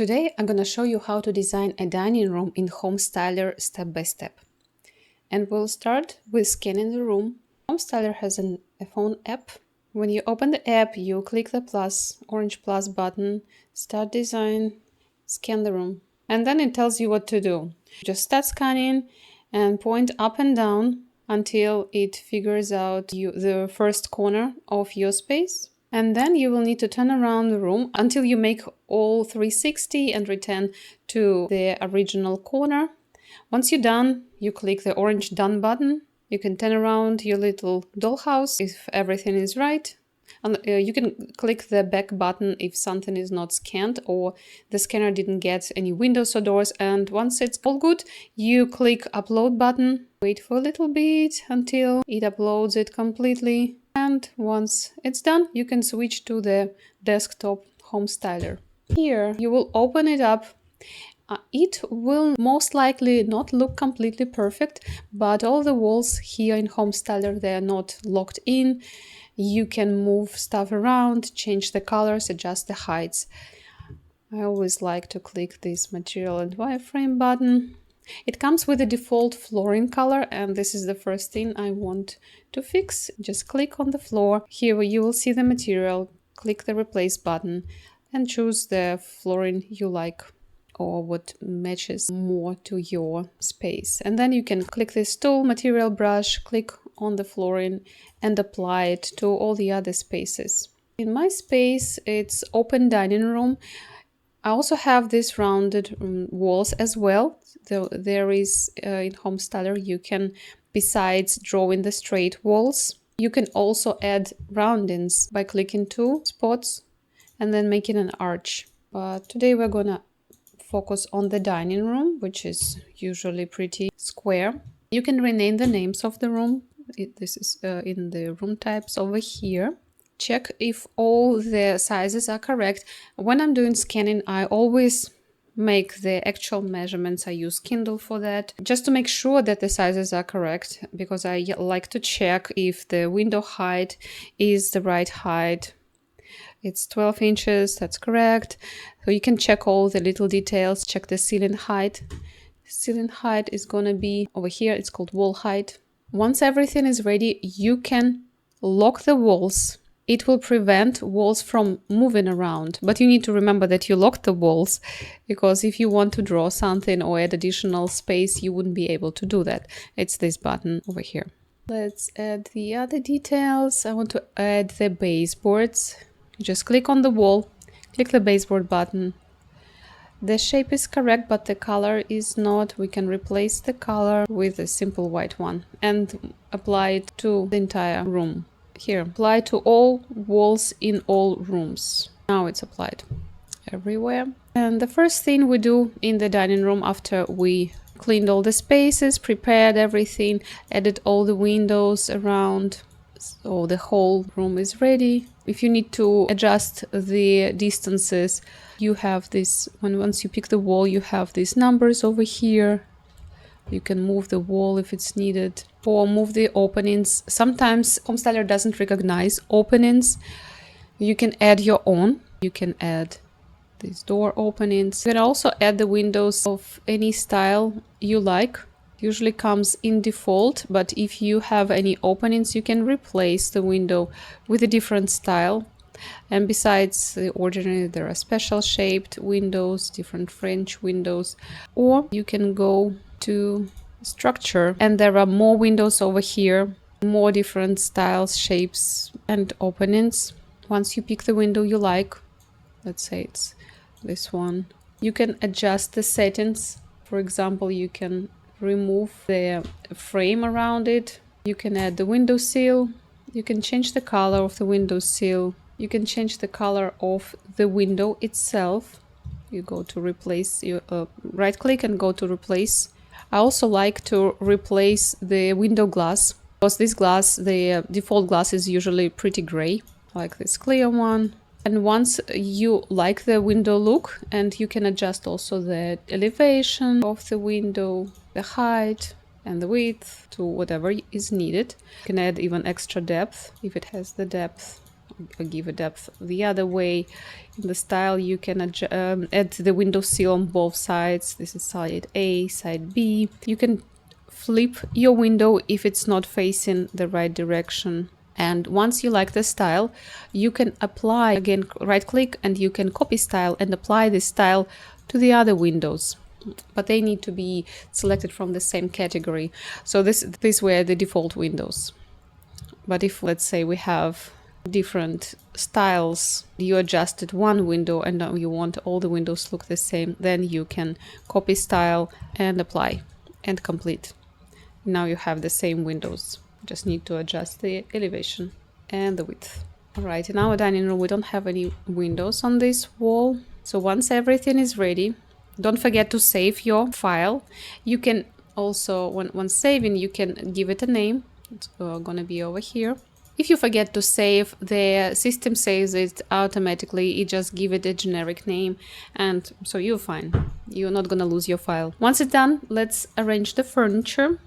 Today I'm going to show you how to design a dining room in HomeStyler step by step. And we'll start with scanning the room. HomeStyler has a phone app. When you open the app, you click the orange plus button, start design, scan the room. And then it tells you what to do. Just start scanning and point up and down until it figures out the first corner of your space. And then you will need to turn around the room until you make all 360 and return to the original corner. Once you're done, you click the orange done button. You can turn around your little dollhouse if everything is right. And you can click the back button if something is not scanned or the scanner didn't get any windows or doors. And once it's all good, you click upload button. Wait for a little bit until it uploads it completely. And once it's done, you can switch to the desktop HomeStyler. Here, you will open it up. It will most likely not look completely perfect, but all the walls here in HomeStyler, they are not locked in. You can move stuff around, change the colors, adjust the heights. I always like to click this material and wireframe button. It comes with a default flooring color, and this is the first thing I want to fix. Just click on the floor. Here you will see the material. Click the replace button and choose the flooring you like or what matches more to your space. And then you can click this tool, material brush, click on the flooring and apply it to all the other spaces. In my space, it's open dining room. I also have these rounded walls as well. There is in HomeStyler, you can, besides drawing the straight walls, you can also add roundings by clicking two spots and then making an arch. But today we're gonna focus on the dining room, which is usually pretty square. You can rename the names of the room. This is in the room types over here. Check if all the sizes are correct. When I'm doing scanning, I always make the actual measurements. I use Kindle for that, just to make sure that the sizes are correct, because I like to check if the window height is the right height. It's 12 inches, that's correct. So you can check all the little details, check the ceiling height. Ceiling height is gonna be over here, it's called wall height. Once everything is ready, you can lock the walls. It will prevent walls from moving around, but you need to remember that you locked the walls, because if you want to draw something or add additional space, you wouldn't be able to do that. It's this button over here. Let's add the other details. I want to add the baseboards. You just click on the wall, click the baseboard button. The shape is correct, but the color is not. We can replace the color with a simple white one and apply it to the entire room. Here, apply to all walls in all rooms. Now it's applied everywhere. And the first thing we do in the dining room after we cleaned all the spaces, prepared everything, added all the windows around, so the whole room is ready. If you need to adjust the distances, you have this, once you pick the wall, you have these numbers over here. You can move the wall if it's needed, or move the openings. Sometimes HomeStyler doesn't recognize openings. You can add your own. You can add these door openings. You can also add the windows of any style you like. Usually comes in default, but if you have any openings, you can replace the window with a different style. And besides the ordinary, there are special shaped windows, different French windows, or you can go to structure and there are more windows over here, more different styles, shapes and openings. Once you pick the window you like, let's say it's this one, you can adjust the settings. For example, you can remove the frame around it. You can add the window sill. You can change the color of the window sill. You can change the color of the window itself. You go to replace, you right click and go to replace. I also like to replace the window glass, because this glass, the default glass, is usually pretty gray, like this clear one. And once you like the window look, and you can adjust also the elevation of the window, the height and the width to whatever is needed. You can add even extra depth if it has the depth give a depth the other way. In the style, you can add the window sill on both sides. This is side A, side B. You can flip your window if it's not facing the right direction. And once you like the style, you can apply, again, right click, and you can copy style and apply this style to the other windows. But they need to be selected from the same category. So these were the default windows. But if, let's say, we have different styles, you adjusted one window and now you want all the windows to look the same, then you can copy style and apply and complete. Now you have the same windows. Just need to adjust the elevation and the width. All right, in our dining room, we don't have any windows on this wall. So once everything is ready, don't forget to save your file. You can also, when saving, you can give it a name. It's gonna be over here. If you forget to save, the system saves it automatically. You just give it a generic name, and so you're fine. You're not gonna lose your file. Once it's done, let's arrange the furniture.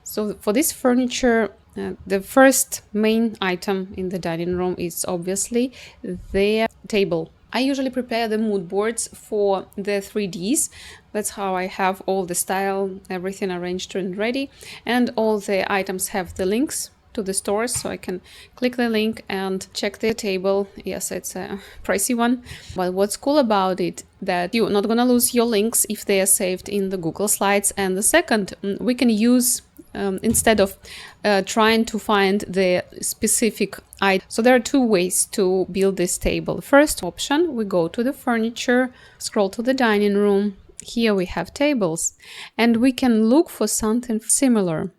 So for this furniture, the first main item in the dining room is obviously the table. I usually prepare the mood boards for the 3Ds. That's how I have all the style, everything arranged and ready. And all the items have the links to the stores, so I can click the link and check the table. Yes, it's a pricey one, but what's cool about it that you're not gonna lose your links if they are saved in the Google Slides. And the second, we can use instead of trying to find the specific item. So there are two ways to build this table. First option, we go to the furniture, scroll to the dining room. Here we have tables, and we can look for something similar.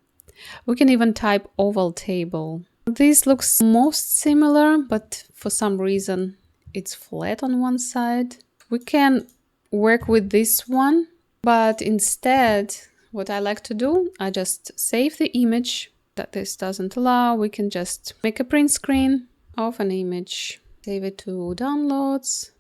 We can even type oval table. This looks most similar, but for some reason it's flat on one side. We can work with this one, but instead, what I like to do, I just save the image that this doesn't allow. We can just make a print screen of an image, save it to downloads.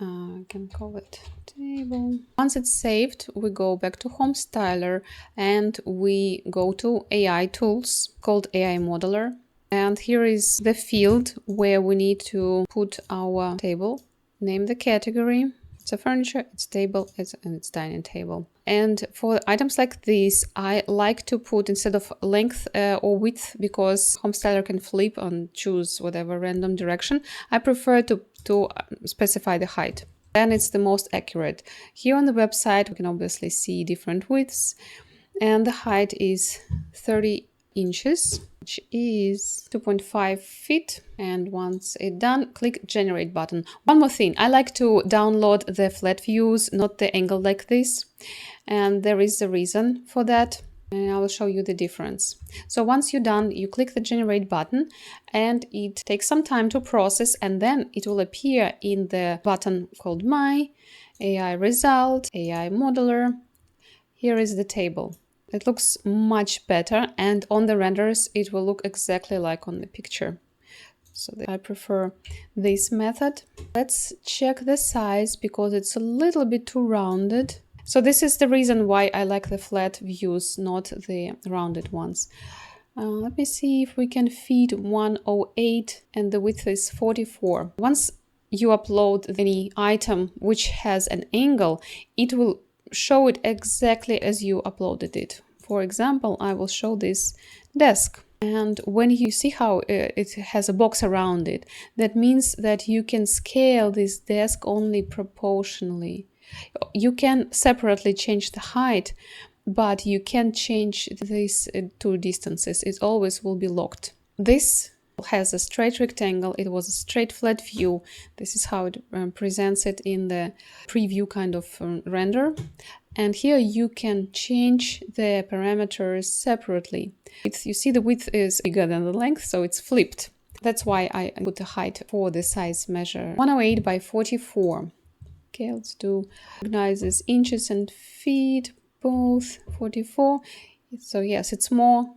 I can call it table. Once it's saved, we go back to HomeStyler and we go to AI tools called AI Modeler. And here is the field where we need to put our table, name the category. It's a furniture, it's table, and it's dining table. And for items like this, I like to put instead of length or width, because HomeStyler can flip and choose whatever random direction. I prefer to specify the height. Then it's the most accurate. Here on the website, we can obviously see different widths, and the height is 30 inches, which is 2.5 feet. And once it's done, click generate button. One more thing, I like to download the flat views, not the angle like this. And there is a reason for that, and I will show you the difference. So once you're done, you click the generate button, and it takes some time to process, and then it will appear in the button called My, AI Result, AI Modeler. Here is the table. It looks much better, and on the renders it will look exactly like on the picture. So I prefer this method. Let's check the size because it's a little bit too rounded. So this is the reason why I like the flat views, not the rounded ones. Let me see if we can feed 108 and the width is 44. Once you upload any item which has an angle, it will show it exactly as you uploaded it. For example, I will show this desk. And when you see how it has a box around it, that means that you can scale this desk only proportionally. You can separately change the height, but you can't change these two distances. It always will be locked. This has a straight rectangle. It was a straight flat view. This is how it presents it in the preview kind of render. And here you can change the parameters separately. You see the width is bigger than the length, so it's flipped. That's why I put the height for the size measure. 108 by 44. Okay, let's do recognizes inches and feet, both 44. So yes, it's more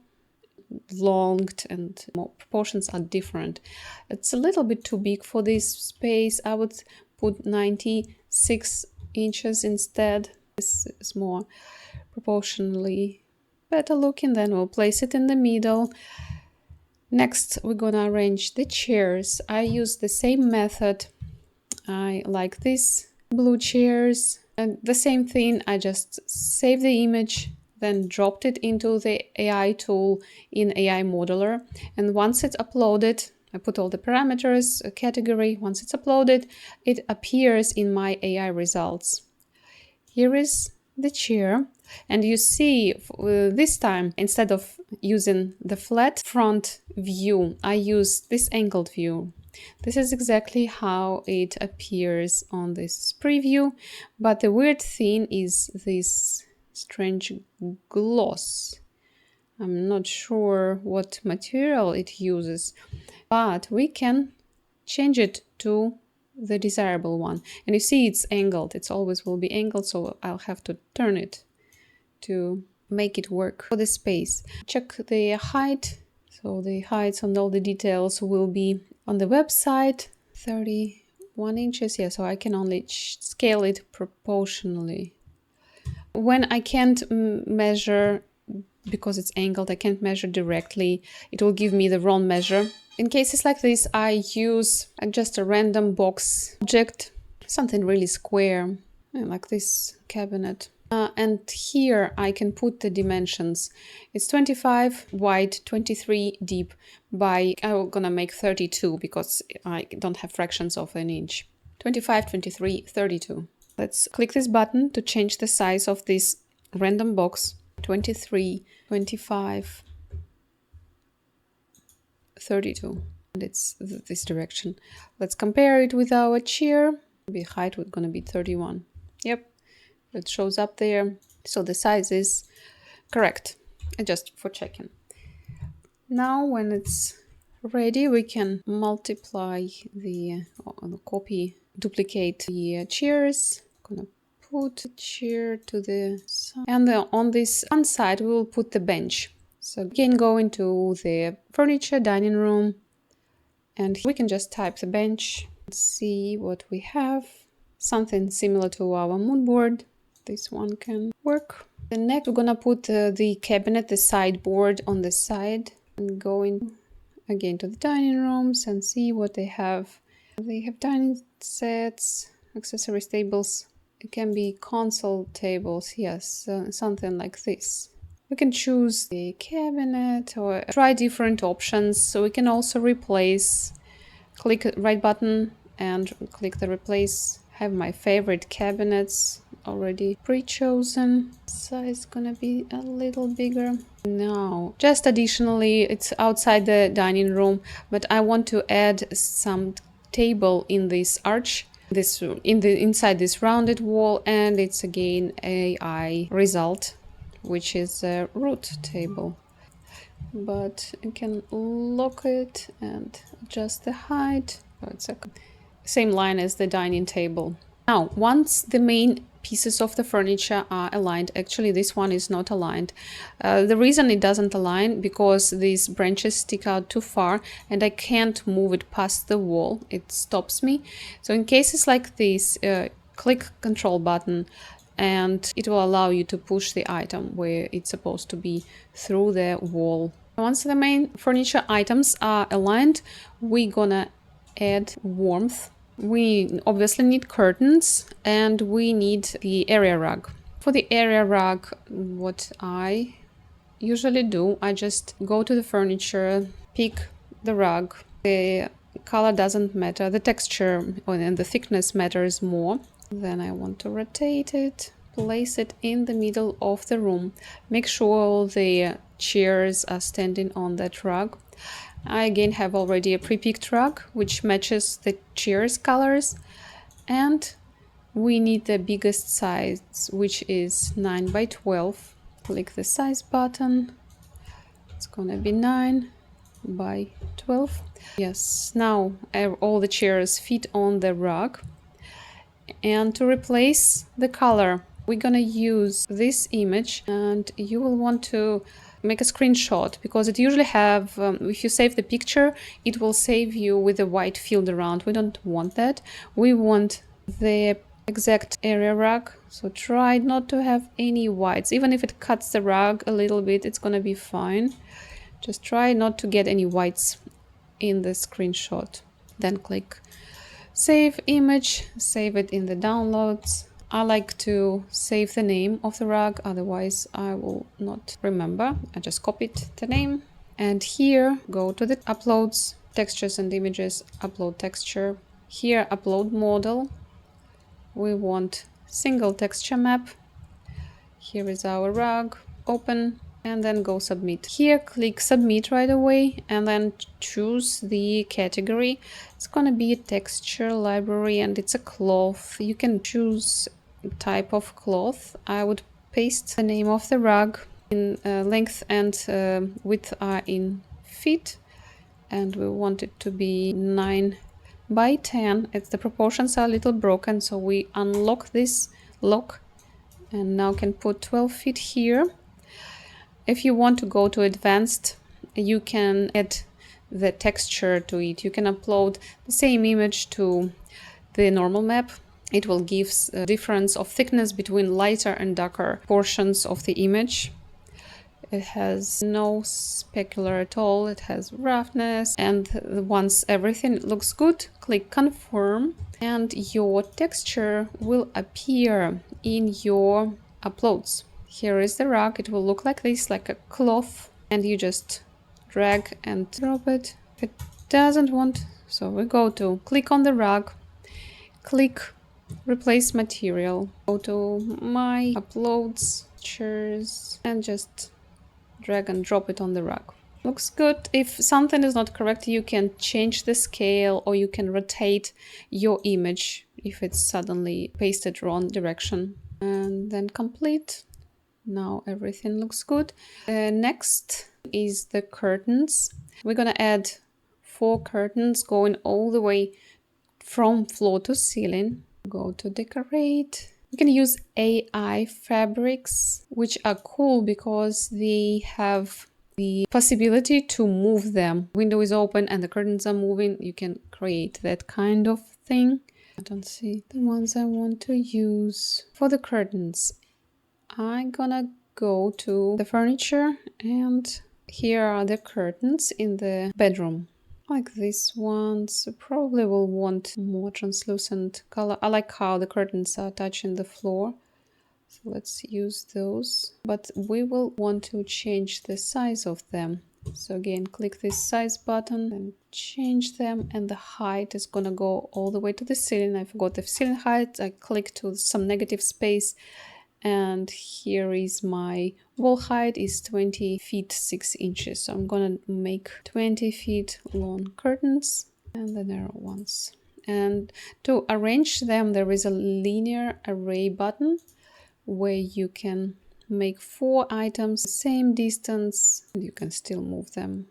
longed and more proportions are different. It's a little bit too big for this space. I would put 96 inches instead. This is more proportionally better looking. Then we'll place it in the middle. Next, we're gonna arrange the chairs. I use the same method. I like these blue chairs. And the same thing, I just saved the image, then dropped it into the AI tool in AI Modeler. And once it's uploaded, I put all the parameters, a category. Once it's uploaded, it appears in my AI results. Here is the chair. And you see, this time, instead of using the flat front view, I use this angled view. This is exactly how it appears on this preview, but the weird thing is this strange gloss. I'm not sure what material it uses, but we can change it to the desirable one. And you see it's angled. It's always will be angled, so I'll have to turn it to make it work for the space. Check the height. So the heights and all the details will be on the website. 31 inches. Yeah, so I can only scale it proportionally. When I can't measure, because it's angled, I can't measure directly, it will give me the wrong measure. In cases like this, I use just a random box object, something really square, like this cabinet. And here I can put the dimensions. It's 25 wide, 23 deep by, I'm gonna make 32 because I don't have fractions of an inch. 25, 23, 32. Let's click this button to change the size of this random box. 23, 25, 32. And it's this direction. Let's compare it with our chair. The height was gonna be 31. Yep. It shows up there, so the size is correct, just for checking. Now when it's ready, we can multiply duplicate the chairs. I'm gonna put the chair to the side, and on this one side we will put the bench. So again, go into the furniture, dining room, and we can just type the bench and see what we have. Something similar to our mood board. This one can work. The next, we're gonna put the cabinet, the sideboard on the side, and go in again to the dining rooms and see what they have. They have dining sets, accessories tables. It can be console tables, yes, something like this. We can choose the cabinet or try different options. So we can also replace, click right button and click the replace. Have my favorite cabinets already pre-chosen. Size gonna be a little bigger. Now, just additionally, it's outside the dining room, but I want to add some table in this arch, inside this rounded wall, and it's again AI result, which is a root table. But you can lock it and adjust the height. So it's a same line as the dining table. Now, once the main pieces of the furniture are aligned, actually this one is not aligned. The reason it doesn't align because these branches stick out too far and I can't move it past the wall. It stops me. So in cases like this, click Control button and it will allow you to push the item where it's supposed to be through the wall. Once the main furniture items are aligned, we're gonna add warmth. We obviously need curtains and we need the area rug. For the area rug, what I usually do, I just go to the furniture, pick the rug. The color doesn't matter, the texture and the thickness matters more. Then I want to rotate it, place it in the middle of the room. Make sure all the chairs are standing on that rug. I again have already a pre-picked rug which matches the chairs colors, and we need the biggest size, which is 9 by 12. Click the size button. It's gonna be 9 by 12. Yes, now all the chairs fit on the rug. And to replace the color, we're gonna use this image, and you will want to make a screenshot because it usually have, if you save the picture, it will save you with a white field around. We don't want that. We want the exact area rug. So try not to have any whites. Even if it cuts the rug a little bit, it's gonna be fine. Just try not to get any whites in the screenshot. Then click Save Image, save it in the downloads. I like to save the name of the rug, otherwise I will not remember. I just copied the name. And here, go to the Uploads, Textures and Images, Upload Texture. Here, Upload Model. We want single texture map. Here is our rug. Open, and then go Submit. Here, click Submit right away, and then choose the category. It's gonna be a texture library, and it's a cloth. You can choose type of cloth. I would paste the name of the rug. In length and width are in feet, and we want it to be 9 by 10. It's the proportions are a little broken, so we unlock this lock and now can put 12 feet here. If you want to go to advanced, you can add the texture to it. You can upload the same image to the normal map. It will give a difference of thickness between lighter and darker portions of the image. It has no specular at all. It has roughness, and once everything looks good, click Confirm, and your texture will appear in your uploads. Here is the rug. It will look like this, like a cloth, and you just drag and drop it. If it doesn't want, so we go to click on the rug, click Replace Material, go to My Uploads, Pictures, and just drag and drop it on the rug. Looks good. If something is not correct, you can change the scale, or you can rotate your image if it's suddenly pasted wrong direction. And then complete. Now everything looks good. Next is the curtains. We're gonna add 4 curtains going all the way from floor to ceiling. Go to Decorate. You can use AI fabrics, which are cool because they have the possibility to move them. Window is open and the curtains are moving. You can create that kind of thing. I don't see the ones I want to use. For the curtains, I'm gonna go to the furniture, and here are the curtains in the bedroom. Like these ones. Probably will want more translucent color. I like how the curtains are touching the floor, so let's use those. But we will want to change the size of them. So again, click this size button and change them, and the height is gonna go all the way to the ceiling. I forgot the ceiling height. I click to some negative space, and here is my wall height is 20 feet 6 inches. So I'm gonna make 20 feet long curtains and the narrow ones. And to arrange them, there is a linear array button where you can make 4 items the same distance, and you can still move them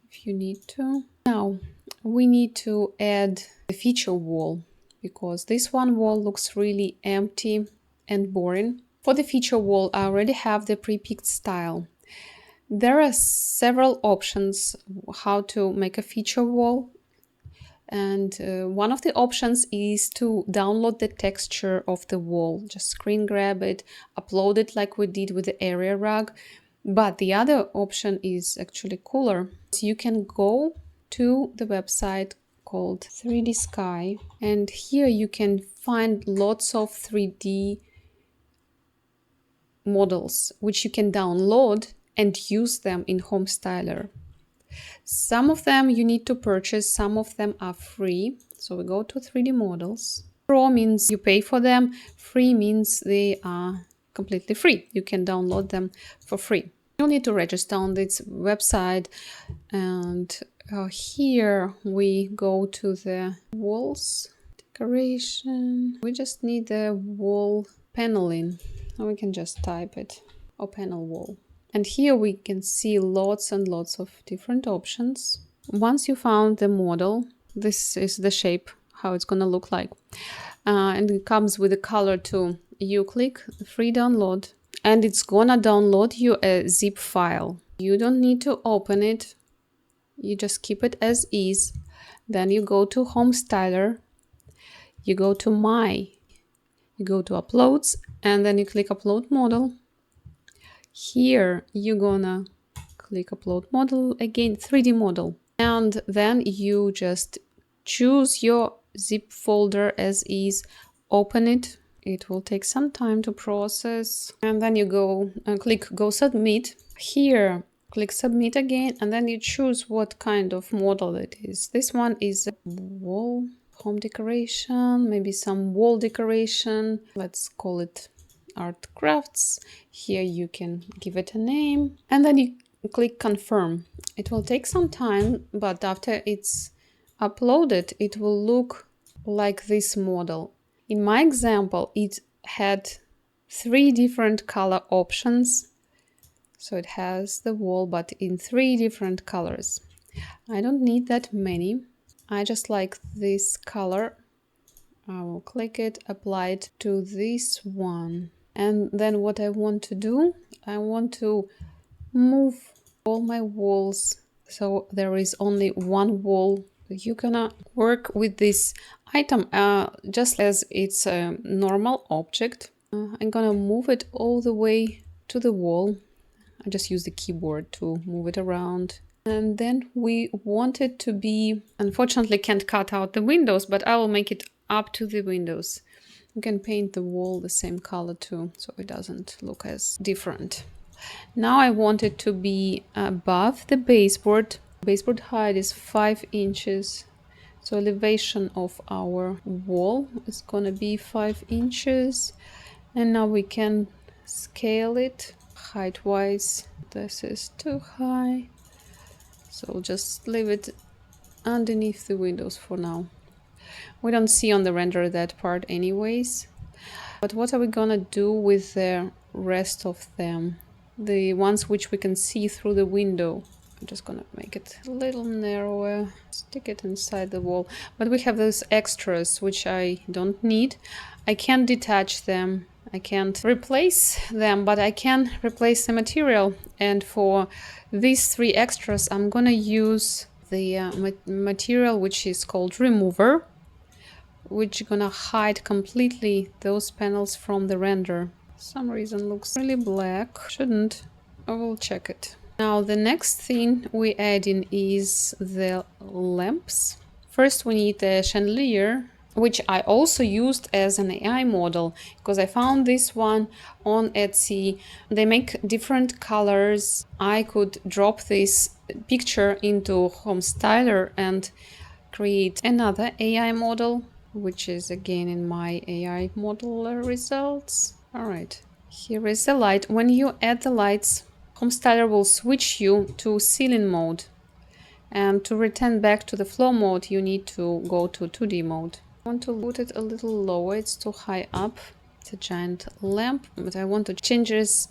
if you need to. Now we need to add a feature wall, because this one wall looks really empty and boring. For the feature wall, I already have the pre-picked style. There are several options how to make a feature wall. And one of the options is to download the texture of the wall. Just screen grab it, upload it like we did with the area rug. But the other option is actually cooler. So you can go to the website called 3D Sky, and here you can find lots of 3D models which you can download and use them in HomeStyler. Some of them you need to purchase, some of them are free. So we go to 3D models. Pro means you pay for them, free means they are completely free. You can download them for free. You need to register on this website, and here we go to the walls, decoration. We just need the wall paneling. Now we can just type it, or panel wall. And here we can see lots and lots of different options. Once you found the model, this is the shape, how it's gonna look like. And it comes with a color too. You click free download, and it's gonna download you a zip file. You don't need to open it. You just keep it as is. Then you go to HomeStyler. You go to My. You go to Uploads, and then you click Upload Model. Here you're gonna click upload model, again 3D model. And then you just choose your zip folder as is, open it. It will take some time to process. And then you go and click go submit. Here, click submit again, and then you choose what kind of model it is. This one is a wall, home decoration, maybe some wall decoration. Let's call it art crafts. Here you can give it a name, and then you click confirm. It will take some time, but after it's uploaded, it will look like this model. In my example, it had 3 different color options. So it has the wall, but in 3 different colors. I don't need that many. I just like this color. I will click it, apply it to this one. And then what I want to do, I want to move all my walls so there is only one wall. You're gonna work with this item just as it's a normal object. I'm gonna move it all the way to the wall. I just use the keyboard to move it around. And then we want it to be, unfortunately can't cut out the windows, but I will make it up to the windows. You can paint the wall the same color too, so it doesn't look as different. Now I want it to be above the baseboard. Baseboard height is 5 inches. So elevation of our wall is gonna be 5 inches. And now we can scale it height-wise. This is too high. So just leave it underneath the windows for now. We don't see on the render that part anyways. But what are we gonna do with the rest of them? The ones which we can see through the window. I'm just gonna make it a little narrower, stick it inside the wall. But we have those extras which I don't need. I can't detach them. I can't replace them, but I can replace the material. And for these 3 extras, I'm gonna use the material which is called remover, which is gonna hide completely those panels from the render. For some reason looks really black. Shouldn't. I will check it. Now the next thing we add in is the lamps. First we need the chandelier, which I also used as an AI model because I found this one on Etsy. They make different colors. I could drop this picture into HomeStyler and create another AI model, which is again in my AI model results. All right, here is the light. When you add the lights, HomeStyler will switch you to ceiling mode. And to return back to the floor mode, you need to go to 2D mode. I want to put it a little lower, it's too high up. It's a giant lamp, but I want to change this,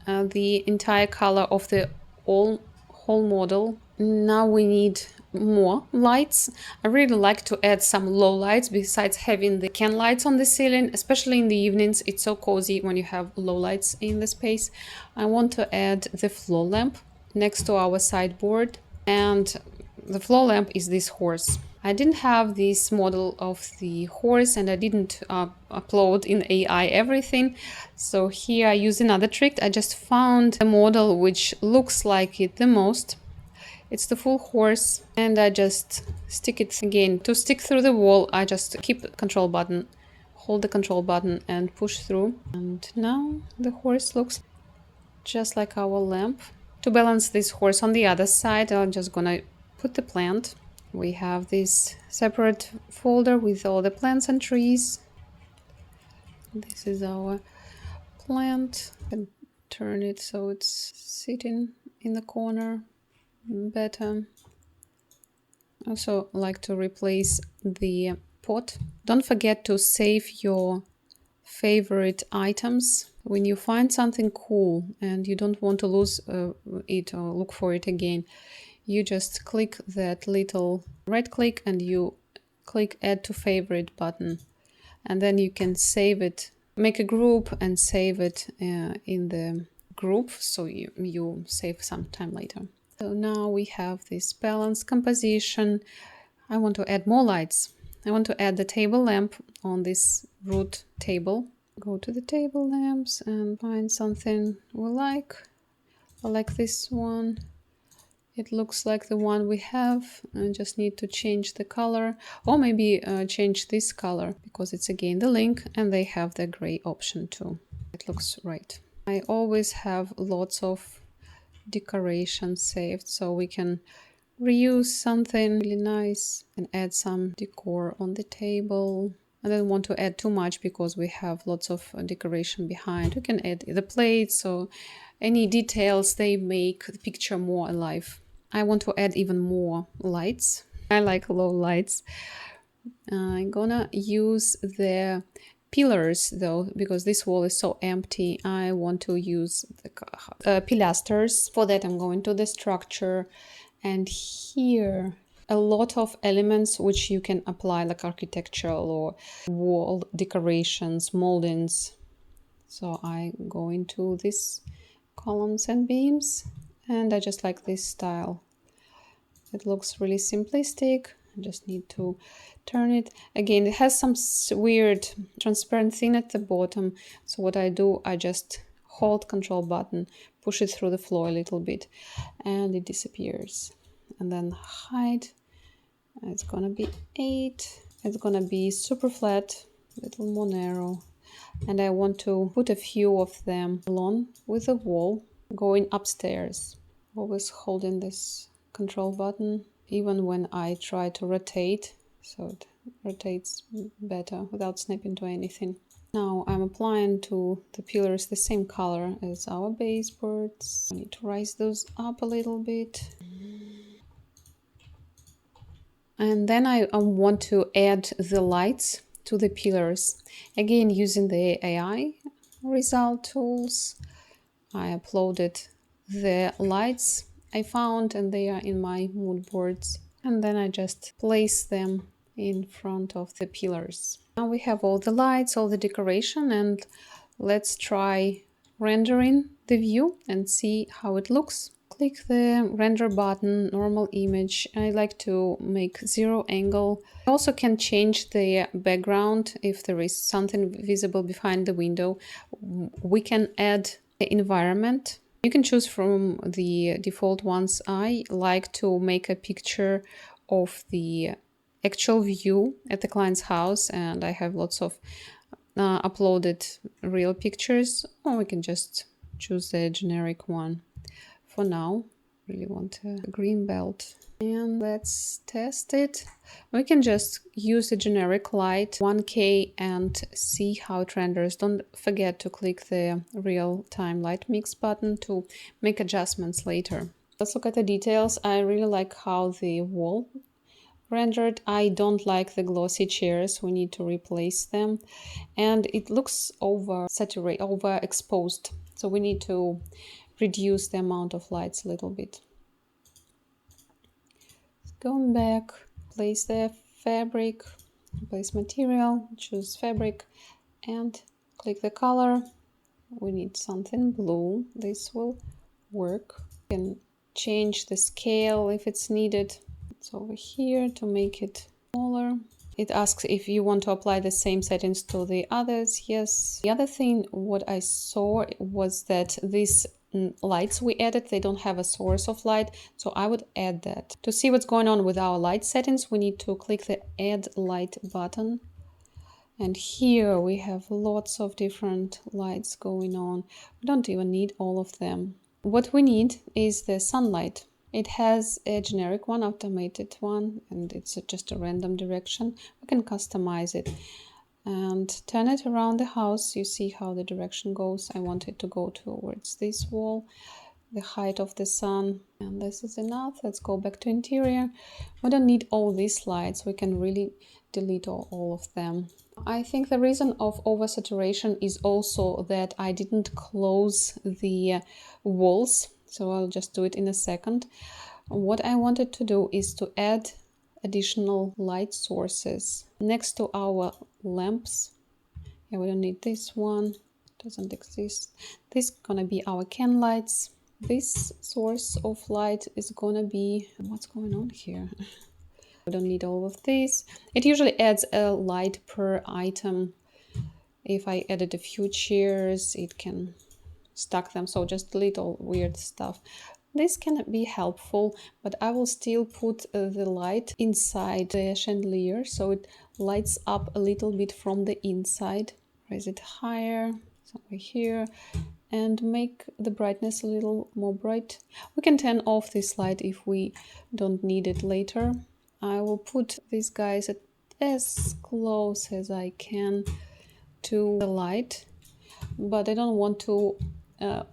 the entire color of the whole model. Now we need more lights. I really like to add some low lights besides having the can lights on the ceiling, especially in the evenings. It's so cozy when you have low lights in the space. I want to add the floor lamp next to our sideboard, and the floor lamp is this horse. I didn't have this model of the horse and I didn't upload in AI everything. So here I use another trick. I just found a model which looks like it the most. It's the full horse and I just stick it again. To stick through the wall, I just keep the control button, hold the control button and push through. And now the horse looks just like our lamp. To balance this horse on the other side, I'm just gonna put the plant. We have this separate folder with all the plants and trees. This is our plant. I can turn it so it's sitting in the corner better. Also like to replace the pot. Don't forget to save your favorite items. When you find something cool and you don't want to lose it or look for it again, you just click that little right click and you click add to favorite button, and then you can save it, make a group and save it in the group, so you save some time later. So now we have this balanced composition. I want to add more lights. I want to add the table lamp on this root table. Go to the table lamps and find something we like. I like this one. It looks like the one we have. I just need to change the color, or maybe change this color because it's again the link and they have the gray option too. It looks right. I always have lots of decorations saved, so we can reuse something really nice and add some decor on the table. I don't want to add too much because we have lots of decoration behind. We can add the plates or any details, they make the picture more alive. I want to add even more lights. I like low lights. I'm gonna use the pillars though, because this wall is so empty. I want to use the pilasters. For that, I'm going to the structure, and here a lot of elements which you can apply, like architectural or wall decorations, moldings. So I go into this columns and beams, and I just like this style. It looks really simplistic. I just need to turn it. Again, it has some weird transparent thing at the bottom. So what I do, I just hold Control button, push it through the floor a little bit, and it disappears. And then height, it's gonna be 8. It's gonna be super flat, a little more narrow. And I want to put a few of them along with the wall, going upstairs. Always holding this Control button, even when I try to rotate, so it rotates better without snapping to anything. Now I'm applying to the pillars the same color as our baseboards. I need to rise those up a little bit. And then I want to add the lights to the pillars. Again, using the AI result tools, I uploaded the lights I found, and they are in my mood boards. And then I just place them in front of the pillars. Now we have all the lights, all the decoration, and let's try rendering the view and see how it looks. Click the render button, normal image. I like to make 0 angle. I also can change the background if there is something visible behind the window. We can add the environment. You can choose from the default ones. I like to make a picture of the actual view at the client's house, and I have lots of uploaded real pictures, or we can just choose the generic one. For now, really want a green belt. And let's test it. We can just use a generic light 1K and see how it renders. Don't forget to click the real-time light mix button to make adjustments later. Let's look at the details. I really like how the wall rendered. I don't like the glossy chairs. We need to replace them. And it looks overexposed. So we need to reduce the amount of lights a little bit. Going back, place the fabric, place material, choose fabric, and click the color. We need something blue. This will work. You can change the scale if it's needed. It's over here to make it smaller. It asks if you want to apply the same settings to the others. Yes. The other thing what I saw was that these lights we added, they don't have a source of light, so I would add that. To see what's going on with our light settings, we need to click the add light button, and here we have lots of different lights going on. We don't even need all of them. What we need is the sunlight. It has a generic one, automated one, and it's just a random direction. We can customize it and turn it around the house. You see how the direction goes. I want it to go towards this wall, the height of the sun, and this is enough. Let's go back to interior. We don't need all these lights. We can really delete all of them. I think the reason of oversaturation is also that I didn't close the walls, so I'll just do it in a second. What I wanted to do is to add additional light sources next to our lamps. Yeah, we don't need this one, doesn't exist. This is gonna be our can lights. This source of light is gonna be, what's going on here? We don't need all of this. It usually adds a light per item. If I added a few chairs, it can stack them, so just delete all weird stuff. This can be helpful, but I will still put the light inside the chandelier so it lights up a little bit from the inside. Raise it higher, somewhere here, and make the brightness a little more bright. We can turn off this light if we don't need it later. I will put these guys as close as I can to the light, but I don't want to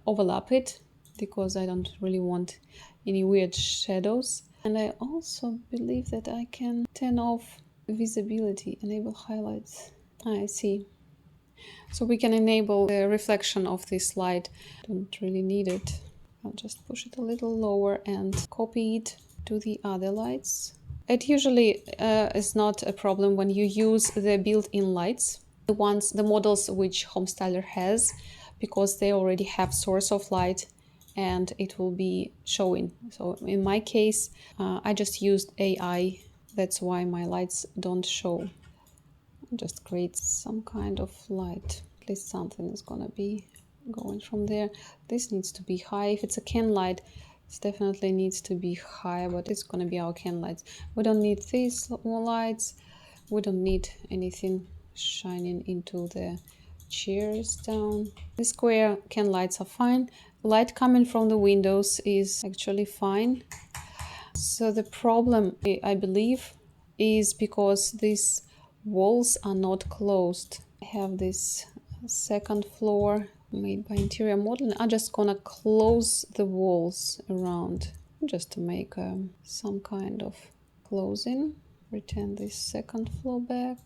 overlap it because I don't really want any weird shadows. And I also believe that I can turn off visibility, enable highlights. I see. So we can enable the reflection of this light. Don't really need it. I'll just push it a little lower and copy it to the other lights. It usually is not a problem when you use the built-in lights, the models which HomeStyler has, because they already have source of light and it will be showing. So in my case, I just used AI. That's why my lights don't show. Just create some kind of light. At least something is gonna be going from there. This needs to be high. If it's a can light, it definitely needs to be high, but it's gonna be our can lights. We don't need these lights. We don't need anything shining into the chairs down. The square can lights are fine. Light coming from the windows is actually fine. So the problem, I believe, is because these walls are not closed. I have this second floor made by interior modeling. I'm just gonna close the walls around just to make some kind of closing. Return this second floor back.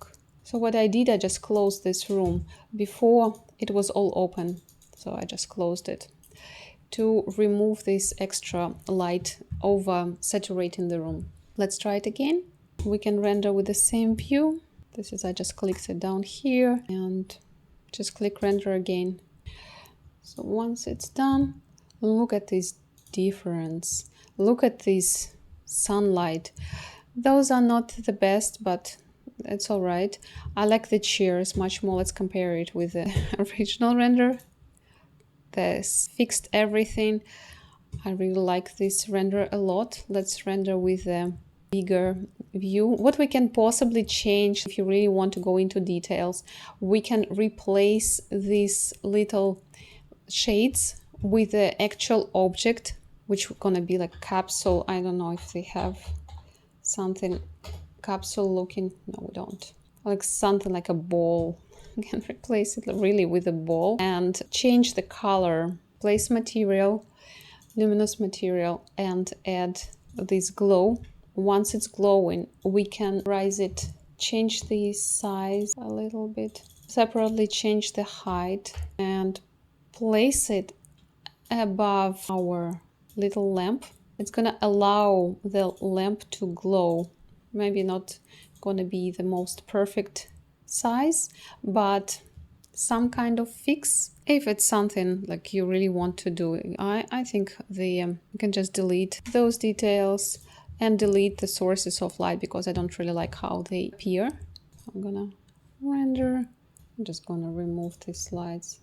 So what I did, I just closed this room. Before it was all open, so I just closed it to remove this extra light over saturating the room. Let's try it again. We can render with the same view. This is, I just clicked it down here and just click render again. So once it's done, look at this difference. Look at this sunlight. Those are not the best, but it's all right. I like the chairs much more. Let's compare it with the original render. This fixed everything. I really like this render a lot. Let's render with a bigger view. What we can possibly change, if you really want to go into details, we can replace these little shades with the actual object, which is gonna be like capsule. I don't know if they have something capsule looking. No, we don't. Like something like a ball. We can replace it really with a ball and change the color, place material, luminous material, and add this glow. Once it's glowing, we can raise it, change the size a little bit, separately change the height, and place it above our little lamp. It's gonna allow the lamp to glow. Maybe not gonna be the most perfect size, but some kind of fix. If it's something like you really want to do, I think you can just delete those details and delete the sources of light because I don't really like how they appear. I'm gonna render. I'm just gonna remove these lights.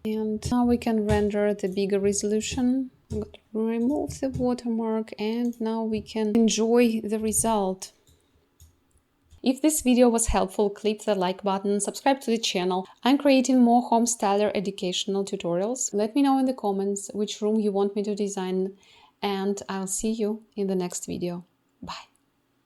And now we can render the bigger resolution. I'm going to remove the watermark and now we can enjoy the result. If this video was helpful, click the like button, subscribe to the channel. I'm creating more HomeStyler educational tutorials. Let me know in the comments which room you want me to design, and I'll see you in the next video. Bye.